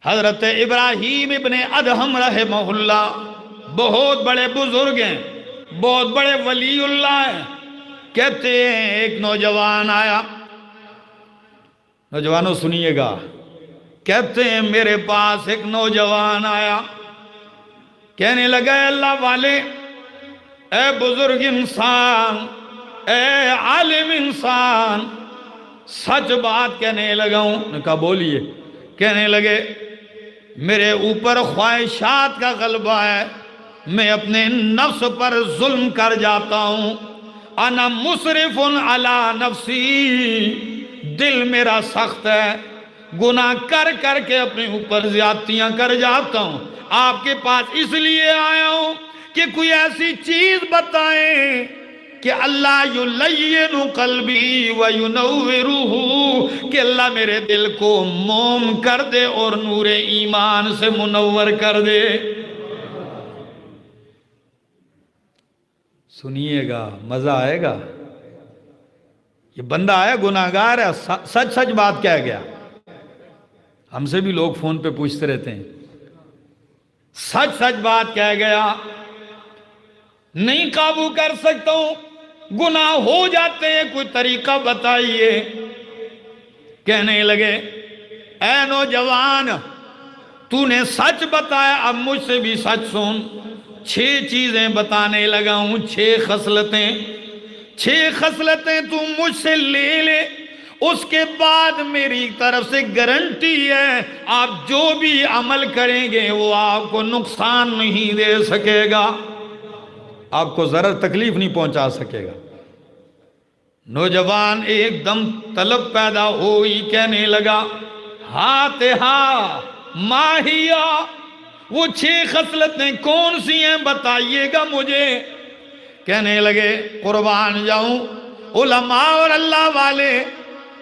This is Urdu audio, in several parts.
حضرت ابراہیم ابن ادہم رحمہ اللہ بہت بڑے بزرگ ہیں، بہت بڑے ولی اللہ ہیں۔ کہتے ہیں ایک نوجوان آیا، نوجوانوں سنیے گا، کہتے ہیں میرے پاس ایک نوجوان آیا، کہنے لگا اے اللہ والے، اے بزرگ انسان، اے عالم انسان، سچ بات کہنے لگا ہوں۔ نے کہا بولیے۔ کہنے لگے میرے اوپر خواہشات کا غلبہ ہے، میں اپنے نفس پر ظلم کر جاتا ہوں، انا مصرف علی نفسی، دل میرا سخت ہے، گناہ کر کر کے اپنے اوپر زیادتیاں کر جاتا ہوں۔ آپ کے پاس اس لیے آیا ہوں کہ کوئی ایسی چیز بتائیں کہ اللہ یلین قلبی وینورہ، کہ اللہ میرے دل کو موم کر دے اور نور ایمان سے منور کر دے۔ سنیے گا، مزہ آئے گا۔ یہ بندہ ہے، گناہگار ہے، سچ سچ بات کہہ گیا۔ ہم سے بھی لوگ فون پہ پوچھتے رہتے ہیں، سچ سچ بات کہہ گیا، نہیں قابو کر سکتا ہوں، گناہ ہو جاتے ہیں، کوئی طریقہ بتائیے۔ کہنے لگے اے نوجوان، تو نے سچ بتایا، اب مجھ سے بھی سچ سن۔ 6 چیزیں بتانے لگا ہوں، 6 خصلتیں، 6 خصلتیں تو مجھ سے لے لے، اس کے بعد میری طرف سے گارنٹی ہے آپ جو بھی عمل کریں گے وہ آپ کو نقصان نہیں دے سکے گا، آپ کو ضرر تکلیف نہیں پہنچا سکے گا۔ نوجوان ایک دم طلب پیدا ہوئی، کہنے لگا ہاتھا ماہیا، وہ 6 خصلتیں کون سی ہیں بتائیے گا مجھے۔ کہنے لگے قربان جاؤں، علماء اور اللہ والے،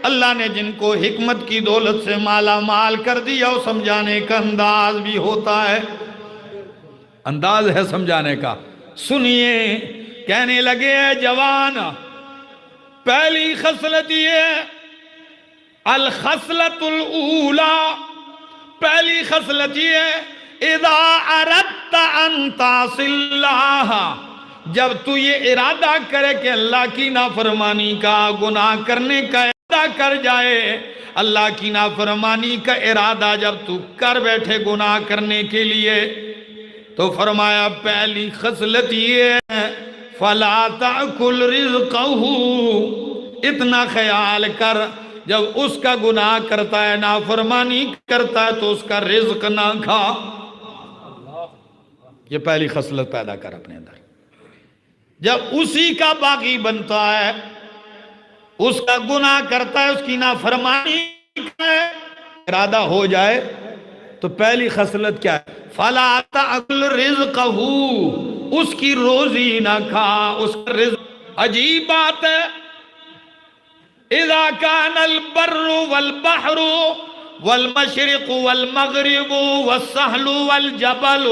اللہ نے جن کو حکمت کی دولت سے مالا مال کر دیا، وہ سمجھانے کا انداز بھی ہوتا ہے، انداز ہے سمجھانے کا۔ سنیے، کہنے لگے اے جوان، پہلی خصلت یہ ہے الخصلت الاولی، پہلی خصلت یہ ہے اذا اردت ان تعصی اللہ، جب تو یہ ارادہ کرے کہ اللہ کی نافرمانی کا، گناہ کرنے کا ارادہ کر جائے، اللہ کی نافرمانی کا ارادہ جب تو کر بیٹھے گناہ کرنے کے لیے، تو فرمایا پہلی خصلت یہ ہے فَلَا تَأْكُلْ رِزْقَهُ، اتنا خیال کر جب اس کا گناہ کرتا ہے، نافرمانی کرتا ہے، تو اس کا رزق نہ کھا۔ یہ پہلی خصلت پیدا کر اپنے اندر۔ جب اسی کا باغی بنتا ہے، اس کا گناہ کرتا ہے، اس کی نافرمانی کرتا ہے، ارادہ ہو جائے، تو پہلی خصلت کیا ہے؟ فَلَا تَأْكُلْ رِزْقَهُ، اس کی روزی نہ کھا، اس کا رزق۔ عجیب بات ہے، اذا كان البر والبحر والمشرق والمغرب والسہل والجبل،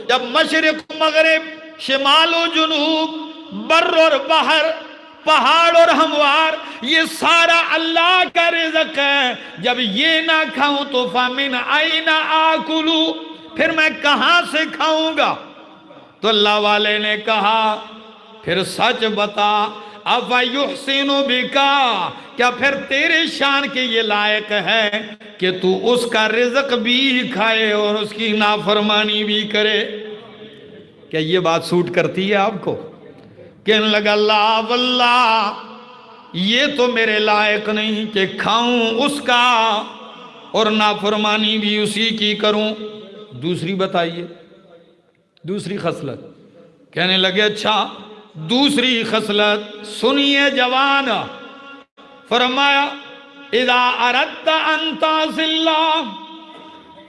جب مشرق و مغرب، شمال و جنوب، بر اور بحر، پہاڑ اور ہموار، یہ سارا اللہ کا رزق ہے، جب یہ نہ کھاؤں تو فَمِنْ أَيْنَ آكُلُ، پھر میں کہاں سے کھاؤں گا؟ تو اللہ والے نے کہا پھر سچ بتا، أَفَيُحْسِنُ بِكَ، کیا پھر تیرے شان کے یہ لائق ہے کہ تو اس کا رزق بھی کھائے اور اس کی نافرمانی بھی کرے؟ کیا یہ بات سوٹ کرتی ہے آپ کو؟ کہنے لگا لا واللہ، یہ تو میرے لائق نہیں کہ کھاؤں اس کا اور نافرمانی بھی اسی کی کروں۔ دوسری بتائیے، دوسری خصلت۔ کہنے لگے اچھا دوسری خصلت سنیے جوان، فرمایا اذا اردت ان تعصی اللہ،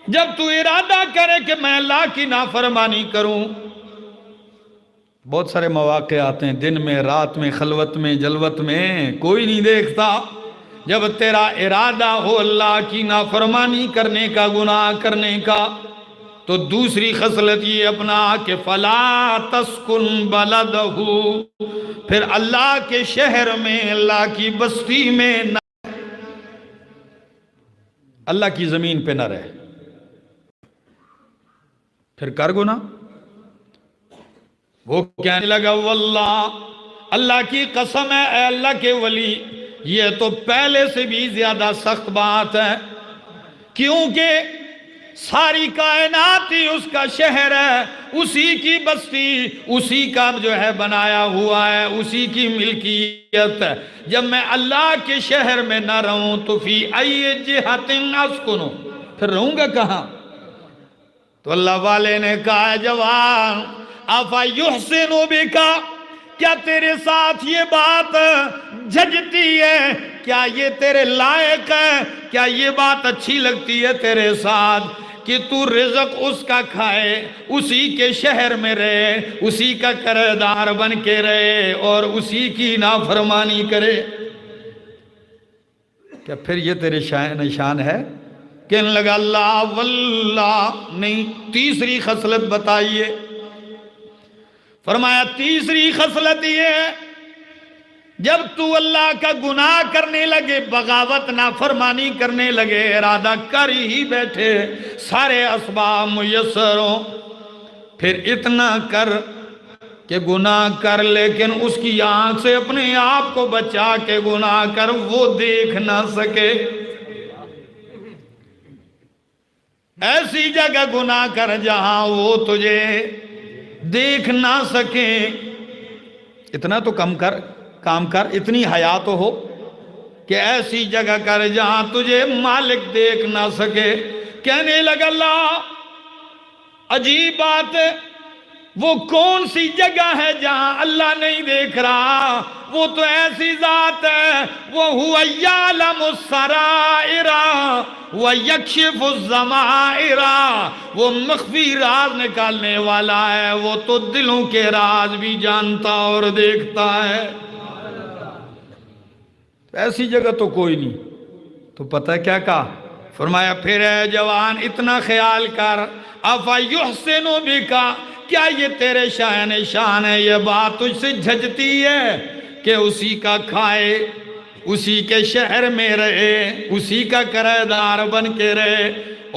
جب تو ارادہ کرے کہ میں اللہ کی نافرمانی کروں۔ بہت سارے مواقع آتے ہیں، دن میں، رات میں، خلوت میں، جلوت میں، کوئی نہیں دیکھتا۔ جب تیرا ارادہ ہو اللہ کی نافرمانی کرنے کا، گناہ کرنے کا، تو دوسری خصلت یہ اپنا کہ فَلَا تَسْكُنْ بَلَدَهُ، پھر اللہ کے شہر میں، اللہ کی بستی میں نہ، اللہ کی زمین پہ نہ رہے۔ پھر کر گناہ. وہ کہنے لگا واللہ، اللہ کی قسم ہے اے اللہ کے ولی، یہ تو پہلے سے بھی زیادہ سخت بات ہے، کیونکہ ساری کائنات ہی اس کا شہر ہے، اسی کی بستی، اسی کا جو ہے بنایا ہوا ہے، اسی کی ملکیت ہے. جب میں اللہ کے شہر میں نہ رہوں تو فی ای جہت اسکنو، پھر رہوں گا کہاں؟ تو اللہ والے نے کہا جوان افا یحسن بکا، کیا تیرے ساتھ یہ بات جھجتی ہے؟ کیا یہ تیرے لائق ہے؟ کیا یہ بات اچھی لگتی ہے تیرے ساتھ کہ تو رزق اس کا کھائے، اسی کے شہر میں رہے، اسی کا کرے دار بن کے رہے اور اسی کی نافرمانی کرے؟ کیا پھر یہ تیرے نشان ہے؟ کہنے لگا اللہ واللہ نہیں. تیسری خصلت بتائیے. فرمایا تیسری خصلت یہ ہے، جب تو اللہ کا گناہ کرنے لگے، بغاوت نافرمانی کرنے لگے، ارادہ کر ہی بیٹھے، سارے اسباب میسر ہوں، پھر اتنا کر کہ گناہ کر، لیکن اس کی آنکھ سے اپنے آپ کو بچا کے گناہ کر، وہ دیکھ نہ سکے. ایسی جگہ گناہ کر جہاں وہ تجھے دیکھ نہ سکے. اتنا تو کام کر، اتنی حیا تو ہو کہ ایسی جگہ کر جہاں تجھے مالک دیکھ نہ سکے. کہنے لگا اللہ عجیب بات ہے، وہ کون سی جگہ ہے جہاں اللہ نہیں دیکھ رہا؟ وہ تو ایسی ذات ہے، وَهُوَ يَعْلَمُ السَّرَائِرَ وَيَكْشِفُ الضَّمَائِرَ، وہ مخفی راز نکالنے والا ہے، وہ تو دلوں کے راز بھی جانتا اور دیکھتا ہے. ایسی جگہ تو کوئی نہیں. تو پتہ کیا کہا؟ فرمایا پھر اے جوان اتنا خیال کر، افا یحسن بکا، کیا یہ تیرے شان ہے؟ یہ بات تجھ سے جھجتی ہے کہ اسی کا کھائے، اسی کے شہر میں رہے، اسی کا کرایہ دار بن کے رہے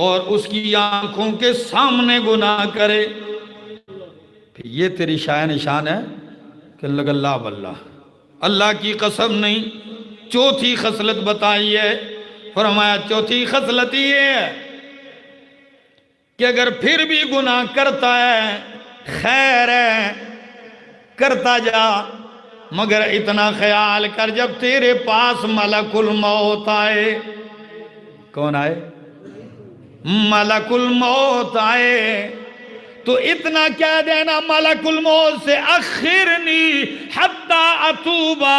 اور اس کی آنکھوں کے سامنے گناہ کرے؟ پھر یہ تیری شان ہے؟ کہ اللہ واللہ، اللہ کی قسم نہیں. چوتھی خصلت بتائیے. فرمایا چوتھی خصلت یہ ہے کہ اگر پھر بھی گناہ کرتا ہے، خیر ہے، کرتا جا، مگر اتنا خیال کر جب تیرے پاس ملک الموت آئے. کون آئے؟ ملک الموت آئے تو اتنا کہہ دینا ملک الموت سے اخرنی حتی اتوبہ،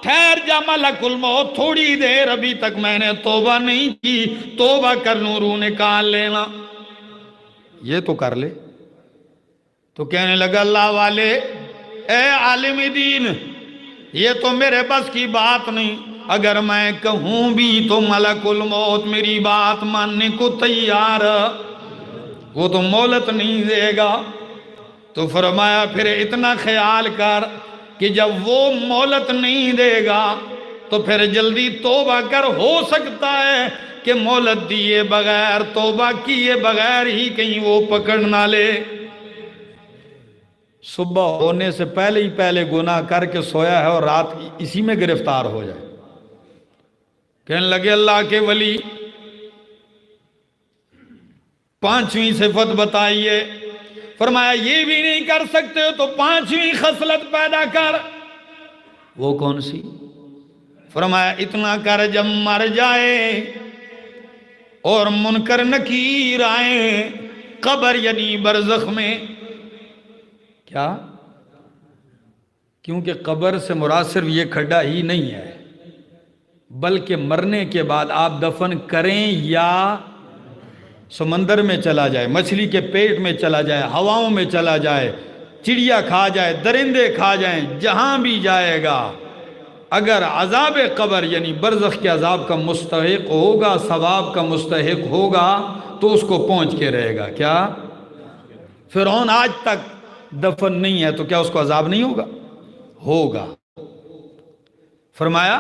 ٹھہر جا ملک الموت تھوڑی دیر، ابھی تک میں نے توبہ نہیں کی، توبہ کر لوں، روح نکال لینا. یہ تو کر لے. تو کہنے لگا اللہ والے اے عالم دین، یہ تو میرے بس کی بات نہیں، اگر میں کہوں بھی تو ملک الموت میری بات ماننے کو تیار، وہ تو مہلت نہیں دے گا. تو فرمایا پھر اتنا خیال کر کہ جب وہ مہلت نہیں دے گا تو پھر جلدی توبہ کر، ہو سکتا ہے کہ مہلت دیے بغیر، توبہ کیے بغیر ہی کہیں وہ پکڑ نہ لے. صبح ہونے سے پہلے ہی پہلے گناہ کر کے سویا ہے اور رات اسی میں گرفتار ہو جائے. کہنے لگے اللہ کے ولی پانچویں صفت بتائیے. فرمایا یہ بھی نہیں کر سکتے تو پانچویں خصلت پیدا کر. وہ کون سی؟ فرمایا اتنا کر جب مر جائے اور منکر نکیر آئیں قبر یعنی برزخ میں. کیا؟ کیونکہ قبر سے مراد صرف یہ کھڈا ہی نہیں ہے، بلکہ مرنے کے بعد آپ دفن کریں یا سمندر میں چلا جائے، مچھلی کے پیٹ میں چلا جائے، ہواؤں میں چلا جائے، چڑیا کھا جائے، درندے کھا جائیں، جہاں بھی جائے گا، اگر عذاب قبر یعنی برزخ کے عذاب کا مستحق ہوگا، ثواب کا مستحق ہوگا تو اس کو پہنچ کے رہے گا. کیا؟ فرعون آج تک دفن نہیں ہے تو کیا اس کو عذاب نہیں ہوگا؟ ہوگا. فرمایا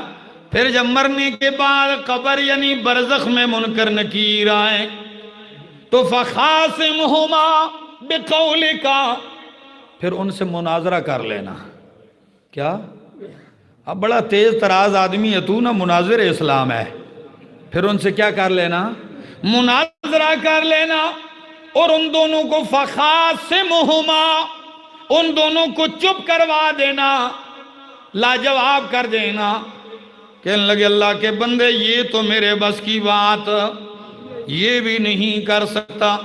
پھر جب مرنے کے بعد قبر یعنی برزخ میں منکر نکیر آئے تو فخاصمہما، بقولکا، پھر ان سے مناظرہ کر لینا. کیا؟ اب بڑا تیز تراز آدمی ہے تو نا، مناظر اسلام ہے. پھر ان سے کیا کر لینا؟ مناظرہ کر لینا. اور ان دونوں کو فخاصمہما، ان دونوں کو چپ کروا دینا، لاجواب کر دینا. کہنے لگے اللہ کے بندے یہ تو میرے بس کی بات یہ بھی نہیں کر سکتا.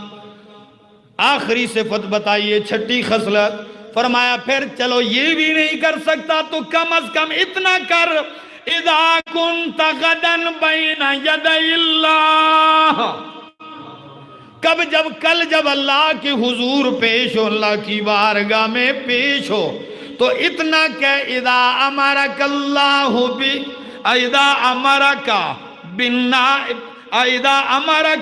آخری صفت بتائیے، چھٹی خصلت. فرمایا پھر چلو یہ بھی نہیں کر سکتا تو کم از کم اتنا کر، اذا کنت غدا بین یدی اللہ، کل جب اللہ کے حضور پیش ہو، اللہ کی بارگاہ میں پیش ہو، تو اتنا کہ اذا امرک اللہ اذا امرک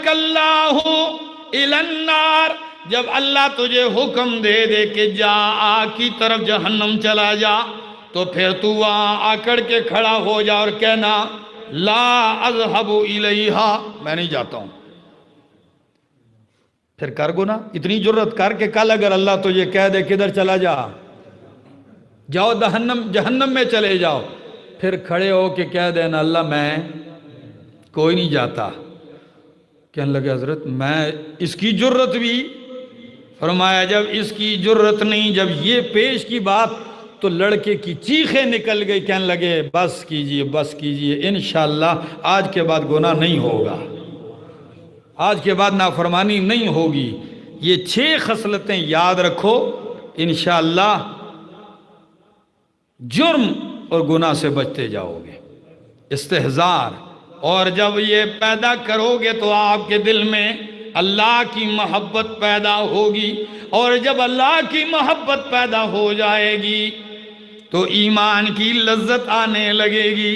الی النار، جب اللہ تجھے حکم دے دے کہ جا آگ کی طرف جہنم چلا جا، تو پھر تو وہاں آکڑ کے کھڑا ہو جا اور کہنا لا اذهب الیہا، میں نہیں جاتا ہوں. پھر کر گنا اتنی جرت کر کے کل اگر اللہ تجھے کہہ دے کدھر چلا جا، جاؤ جہنم میں چلے جاؤ، پھر کھڑے ہو کے کہہ دینا اللہ میں کوئی نہیں جاتا. کہنے لگے حضرت میں اس کی جرت بھی. فرمایا جب اس کی جرت نہیں، جب یہ پیش کی بات تو لڑکے کی چیخیں نکل گئی. کہنے لگے بس کیجئے انشاءاللہ آج کے بعد گناہ نہیں ہوگا، آج کے بعد نافرمانی نہیں ہوگی. یہ 6 خصلتیں یاد رکھو، انشاءاللہ جرم اور گناہ سے بچتے جاؤ گے. استحضار، اور جب یہ پیدا کرو گے تو آپ کے دل میں اللہ کی محبت پیدا ہوگی، اور جب اللہ کی محبت پیدا ہو جائے گی تو ایمان کی لذت آنے لگے گی.